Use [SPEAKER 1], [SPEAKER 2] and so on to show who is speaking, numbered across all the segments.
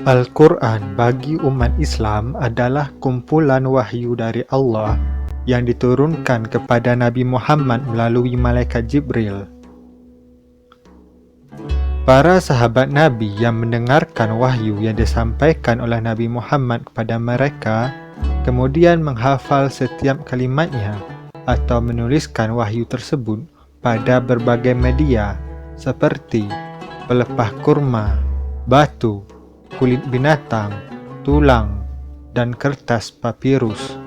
[SPEAKER 1] Al-Quran bagi umat Islam adalah kumpulan wahyu dari Allah yang diturunkan kepada Nabi Muhammad melalui malaikat Jibril. Para sahabat Nabi yang mendengarkan wahyu yang disampaikan oleh Nabi Muhammad kepada mereka, kemudian menghafal setiap kalimatnya atau menuliskan wahyu tersebut pada berbagai media seperti pelepah kurma, batu, kulit binatang, tulang, dan kertas papirus.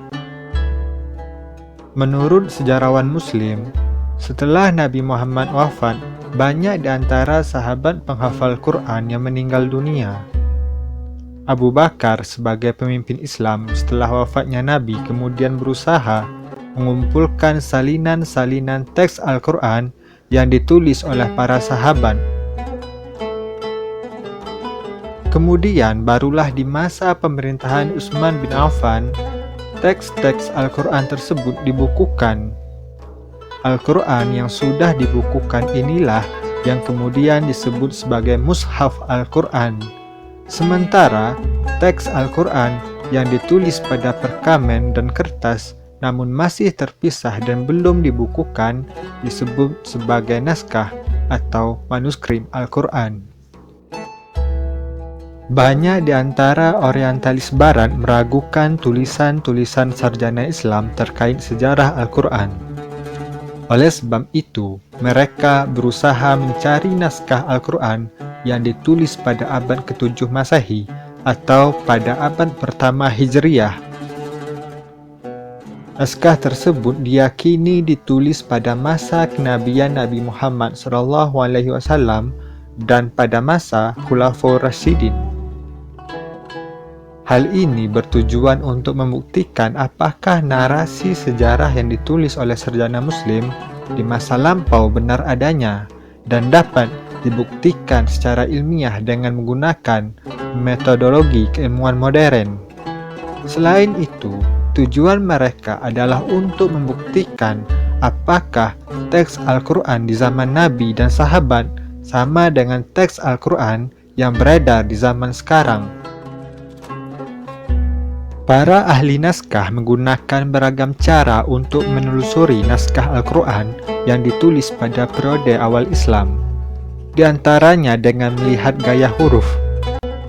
[SPEAKER 1] Menurut sejarawan Muslim, setelah Nabi Muhammad wafat, banyak di antara sahabat penghafal Quran yang meninggal dunia. Abu Bakar sebagai pemimpin Islam setelah wafatnya Nabi kemudian berusaha mengumpulkan salinan-salinan teks Al-Quran yang ditulis oleh para sahabat. Kemudian barulah di masa pemerintahan Utsman bin Affan, teks-teks Al-Quran tersebut dibukukan. Al-Quran yang sudah dibukukan inilah yang kemudian disebut sebagai Mushaf Al-Quran. Sementara teks Al-Quran yang ditulis pada perkamen dan kertas namun masih terpisah dan belum dibukukan disebut sebagai naskah atau manuskrip Al-Quran. Banyak di antara orientalis barat meragukan tulisan-tulisan sarjana Islam terkait sejarah Al-Quran. Oleh sebab itu, mereka berusaha mencari naskah Al-Quran yang ditulis pada abad ke-7 Masehi atau pada abad pertama Hijriyah. Naskah tersebut diyakini ditulis pada masa kenabian Nabi Muhammad SAW dan pada masa Khulafaur Rasyidin. Hal ini bertujuan untuk membuktikan apakah narasi sejarah yang ditulis oleh sarjana Muslim di masa lampau benar adanya dan dapat dibuktikan secara ilmiah dengan menggunakan metodologi keilmuan modern. Selain itu, tujuan mereka adalah untuk membuktikan apakah teks Al-Quran di zaman Nabi dan sahabat sama dengan teks Al-Quran yang beredar di zaman sekarang. Para ahli naskah menggunakan beragam cara untuk menelusuri naskah Al-Quran yang ditulis pada periode awal Islam. Di antaranya dengan melihat gaya huruf,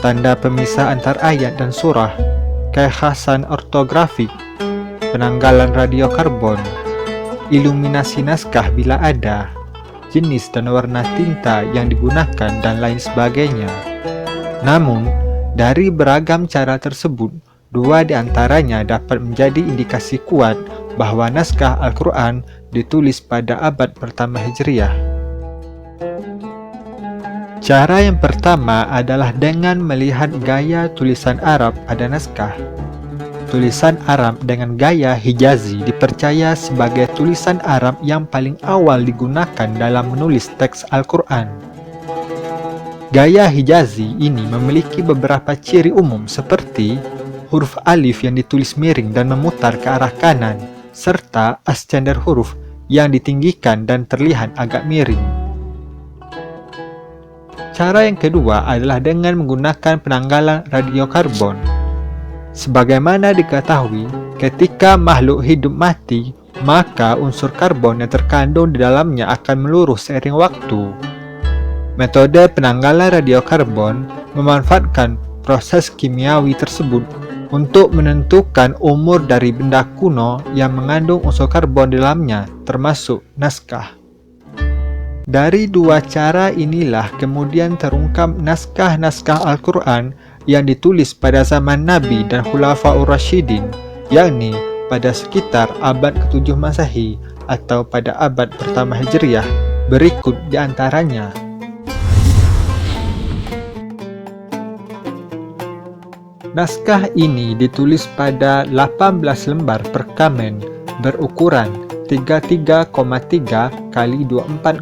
[SPEAKER 1] tanda pemisah antar ayat dan surah, kekhasan ortografik, penanggalan radiokarbon, iluminasi naskah bila ada, jenis dan warna tinta yang digunakan, dan lain sebagainya. Namun, dari beragam cara tersebut, dua di antaranya dapat menjadi indikasi kuat bahwa naskah Al-Quran ditulis pada abad pertama Hijriyah. Cara yang pertama adalah dengan melihat gaya tulisan Arab pada naskah. Tulisan Arab dengan gaya Hijazi dipercaya sebagai tulisan Arab yang paling awal digunakan dalam menulis teks Al-Quran. Gaya Hijazi ini memiliki beberapa ciri umum seperti huruf alif yang ditulis miring dan memutar ke arah kanan, serta ascender huruf yang ditinggikan dan terlihat agak miring. Cara yang kedua adalah dengan menggunakan penanggalan radiokarbon. Sebagaimana diketahui, ketika makhluk hidup mati, maka unsur karbon yang terkandung di dalamnya akan meluruh seiring waktu. Metode penanggalan radiokarbon memanfaatkan proses kimiawi tersebut untuk menentukan umur dari benda kuno yang mengandung unsur karbon di dalamnya, termasuk naskah. Dari dua cara inilah kemudian terungkap naskah-naskah Al-Quran yang ditulis pada zaman Nabi dan Khulafaur Rasyidin, yakni pada sekitar abad ke-7 Masehi atau pada abad pertama Hijriyah. Berikut di antaranya. Naskah ini ditulis pada 18 lembar perkamen berukuran 33,3 x 24,5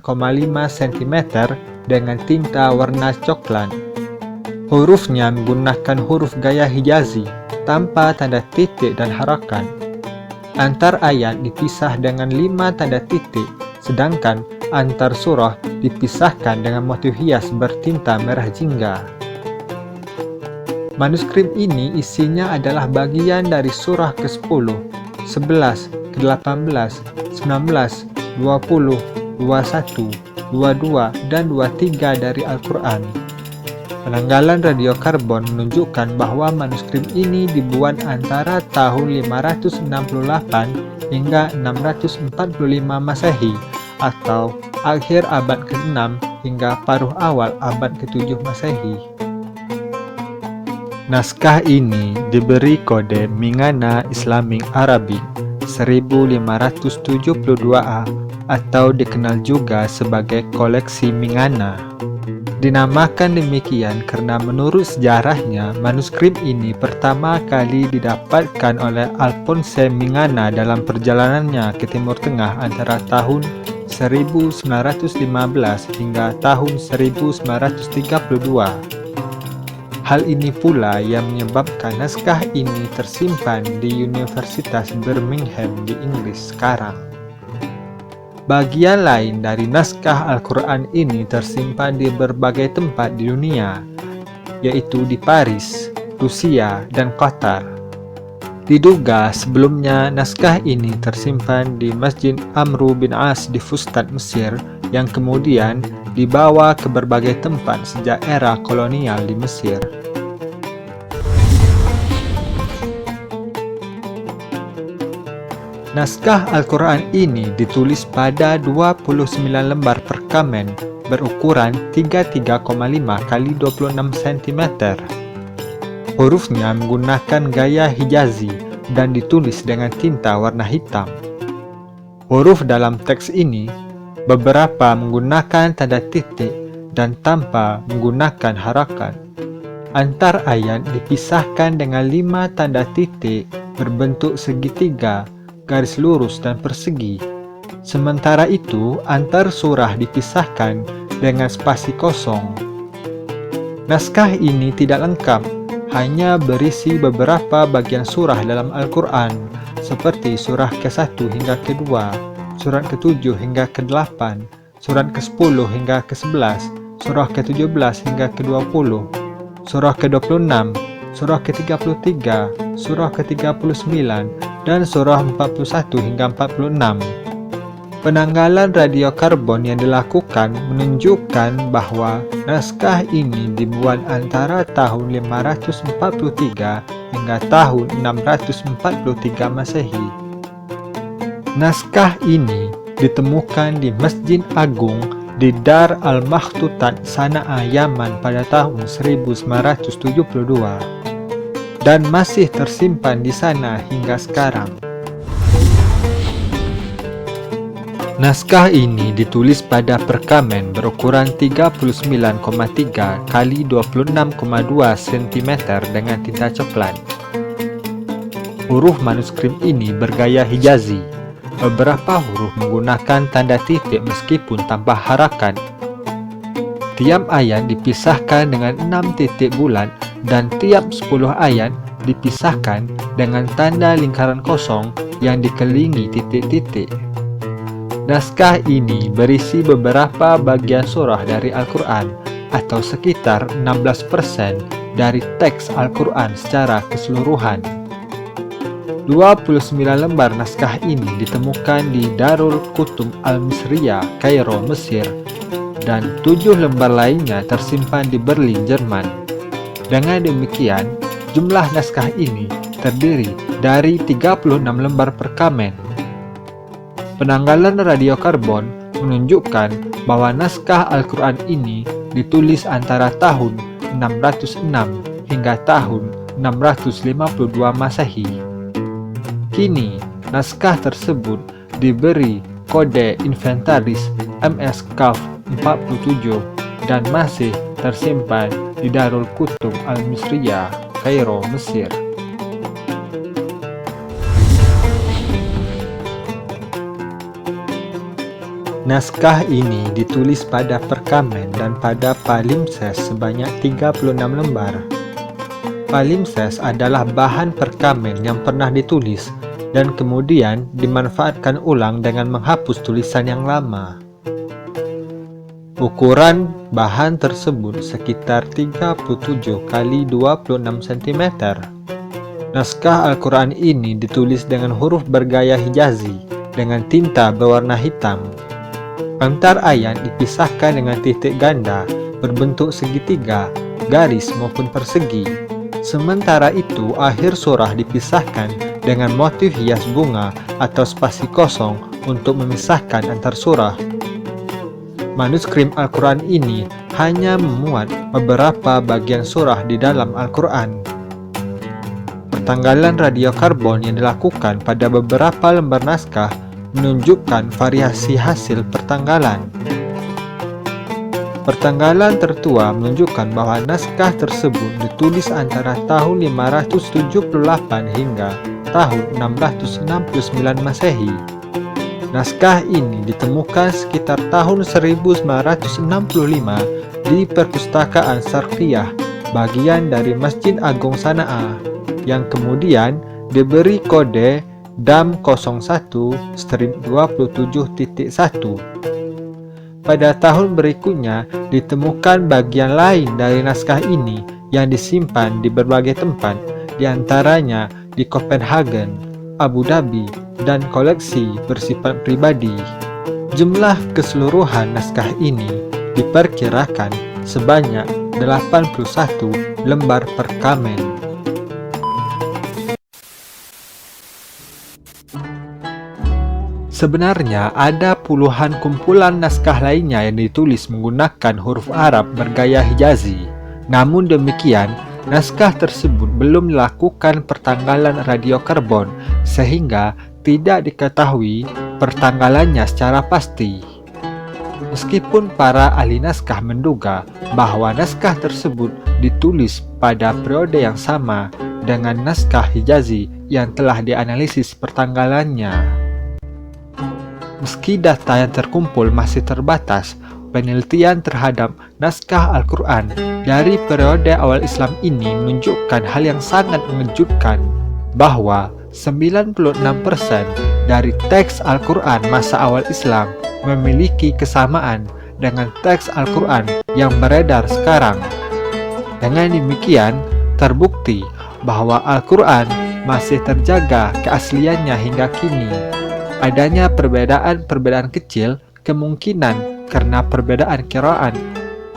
[SPEAKER 1] cm dengan tinta warna coklat. Hurufnya menggunakan huruf gaya Hijazi tanpa tanda titik dan harakat. Antar ayat dipisah dengan 5 tanda titik, sedangkan antar surah dipisahkan dengan motif hias bertinta merah jingga. Manuskrip ini isinya adalah bagian dari surah ke-10, 11, ke-18, 19, 20, 21, 22, dan 23 dari Al-Quran. Penanggalan radiokarbon menunjukkan bahwa manuskrip ini dibuat antara tahun 568 hingga 645 Masehi atau akhir abad ke-6 hingga paruh awal abad ke-7 Masehi. Naskah ini diberi kode Mingana Islamic Arabic 1572A atau dikenal juga sebagai koleksi Mingana. Dinamakan demikian karena menurut sejarahnya, manuskrip ini pertama kali didapatkan oleh Alphonse Mingana dalam perjalanannya ke Timur Tengah antara tahun 1915 hingga tahun 1932. Hal ini pula yang menyebabkan naskah ini tersimpan di Universitas Birmingham di Inggris sekarang. Bagian lain dari naskah Al-Quran ini tersimpan di berbagai tempat di dunia, yaitu di Paris, Rusia, dan Qatar. Diduga sebelumnya naskah ini tersimpan di Masjid Amru bin As di Fustat, Mesir, yang kemudian dibawa ke berbagai tempat sejak era kolonial di Mesir. Naskah Al-Quran ini ditulis pada 29 lembar perkamen berukuran 33,5 x 26 cm. Hurufnya menggunakan gaya Hijazi dan ditulis dengan tinta warna hitam. Huruf dalam teks ini beberapa menggunakan tanda titik dan tanpa menggunakan harakat. Antar ayat dipisahkan dengan 5 tanda titik berbentuk segitiga, garis lurus, dan persegi. Sementara itu, antar surah dipisahkan dengan spasi kosong. Naskah ini tidak lengkap, hanya berisi beberapa bagian surah dalam Al-Quran, seperti surah ke-1 hingga ke-2, surat ke-7 hingga ke-8, surat ke-10 hingga ke-11, surah ke-17 hingga ke-20, surah ke-26, surah ke-33, surah ke-39, dan surah 41 hingga 46. Penanggalan radiokarbon yang dilakukan menunjukkan bahwa naskah ini dibuat antara tahun 543 hingga tahun 643 Masehi. Naskah ini ditemukan di Masjid Agung di Dar al-Makhtutat, Sana'a, Yaman pada tahun 1972. Dan masih tersimpan di sana hingga sekarang. Naskah ini ditulis pada perkamen berukuran 39,3 x 26,2 cm dengan tinta coklat. Huruf manuskrip ini bergaya Hijazi. Beberapa huruf menggunakan tanda titik meskipun tanpa harakat. Tiap ayat dipisahkan dengan 6 titik bulat dan tiap 10 ayat dipisahkan dengan tanda lingkaran kosong yang dikelilingi titik-titik. Naskah ini berisi beberapa bagian surah dari Al-Quran atau sekitar 16% dari teks Al-Quran secara keseluruhan. 29 lembar naskah ini ditemukan di Darul Kutub Al-Misriyah, Kairo, Mesir, dan 7 lembar lainnya tersimpan di Berlin, Jerman. Dengan demikian, jumlah naskah ini terdiri dari 36 lembar perkamen. Penanggalan radiokarbon menunjukkan bahwa naskah Al-Quran ini ditulis antara tahun 606 hingga tahun 652 Masehi. Kini, naskah tersebut diberi kode inventaris MS-KAF 47 dan masih tersimpan di Darul Kutub Al-Misriyah, Kairo, Mesir. Naskah ini ditulis pada perkamen dan pada palimpsest sebanyak 36 lembar. Palimpsest adalah bahan perkamen yang pernah ditulis dan kemudian dimanfaatkan ulang dengan menghapus tulisan yang lama. Ukuran bahan tersebut sekitar 37 kali 26 cm. Naskah Al-Quran ini ditulis dengan huruf bergaya Hijazi dengan tinta berwarna hitam. Antar ayat dipisahkan dengan titik ganda berbentuk segitiga, garis maupun persegi. Sementara itu, akhir surah dipisahkan dengan motif hias bunga atau spasi kosong untuk memisahkan antar surah. Manuskrip Al-Quran ini hanya memuat beberapa bagian surah di dalam Al-Quran. Pertanggalan radiokarbon yang dilakukan pada beberapa lembar naskah menunjukkan variasi hasil pertanggalan. Pertanggalan tertua menunjukkan bahwa naskah tersebut ditulis antara tahun 578 hingga tahun 669 Masehi. Naskah ini ditemukan sekitar tahun 1965 di Perpustakaan Syarqiyah, bagian dari Masjid Agung Sana'a, yang kemudian diberi kode DAM 01-27.1. Pada tahun berikutnya ditemukan bagian lain dari naskah ini yang disimpan di berbagai tempat, diantaranya di Copenhagen, Abu Dhabi, dan koleksi bersifat pribadi. Jumlah keseluruhan naskah ini diperkirakan sebanyak 81 lembar per kamen. Sebenarnya ada puluhan kumpulan naskah lainnya yang ditulis menggunakan huruf Arab bergaya Hijazi. Namun demikian, naskah tersebut belum dilakukan pertanggalan radiokarbon sehingga tidak diketahui pertanggalannya secara pasti. Meskipun para ahli naskah menduga bahwa naskah tersebut ditulis pada periode yang sama dengan naskah Hijazi yang telah dianalisis pertanggalannya. Meski data yang terkumpul masih terbatas, penelitian terhadap naskah Al-Quran dari periode awal Islam ini menunjukkan hal yang sangat mengejutkan, bahwa 96% dari teks Al-Quran masa awal Islam memiliki kesamaan dengan teks Al-Quran yang beredar sekarang. Dengan demikian, terbukti bahwa Al-Quran masih terjaga keasliannya hingga kini. Adanya perbedaan kecil kemungkinan karena perbedaan qira'at,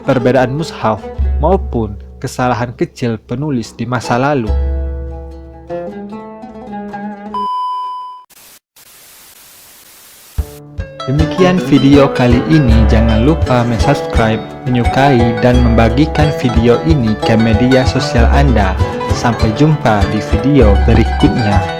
[SPEAKER 1] perbedaan mushaf, maupun kesalahan kecil penulis di masa lalu. Demikian video kali ini. Jangan lupa subscribe, menyukai, dan membagikan video ini ke media sosial Anda. Sampai jumpa di video berikutnya.